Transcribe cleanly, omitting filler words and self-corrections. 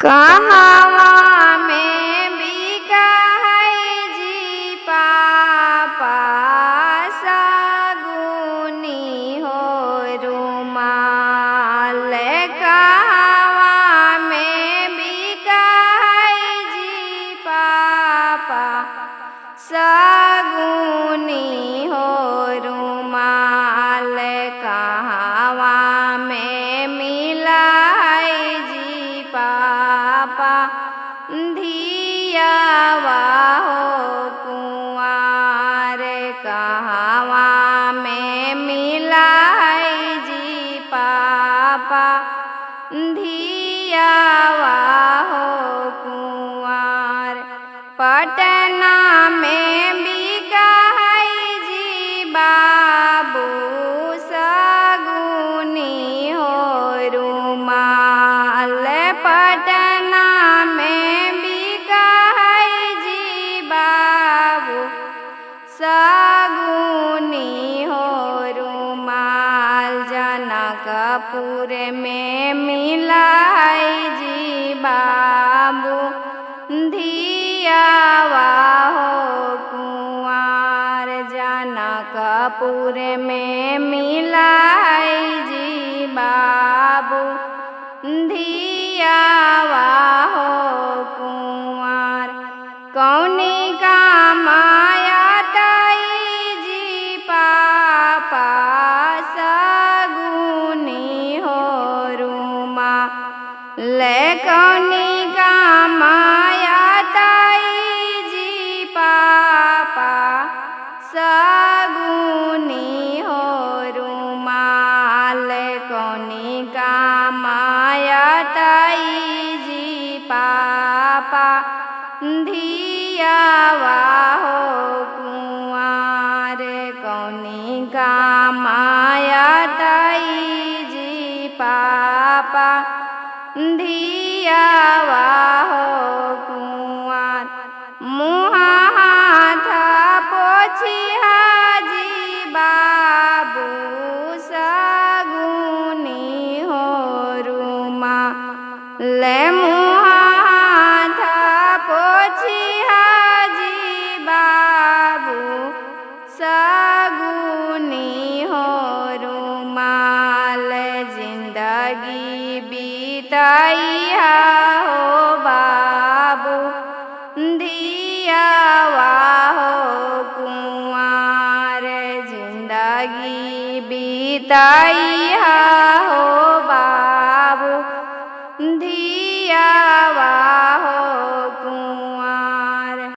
कहवा में बिकाई जी पापा सगुनी हो रुमाल। कहवा में बिकाई जी पापा सगुनी हो रुमाल। कहवा में मिलाई जी पापा धियावा हो कुंवार। कहवा में मिलाई जी पापा धियावा हो कुंवार। पटना में बिकाई जी बाबू सगुनी हो रुमाल। पटना में बिकाई जी बाबू सगुनी हो रुमाल। जनकपुर में मिलाई जी बाबू धियावा हो कुंवार। जनकपुर में मिलाई जी बाबू धियावा हो कुंवार। कौनी का माया ताई जी पापा सगुनी हो रुमाल। कौनी का माया ताई जी पापा सगुनी हो रुमाल। कौनी का माया ताई जी पापा धियावा हो कुंवार। कौनी का माया ताई जी पापा धियावा हो कुंवार। मुँहा हाथ पोछिया जी बाबू सगुनी हो रुमाल। मुँहा हाथ पोछिया जी बाबू सगुनी हो रुमाल। जिंदगी बीतैया हो बाबू धियावा हो कुंवार। जिंदगी बीतैया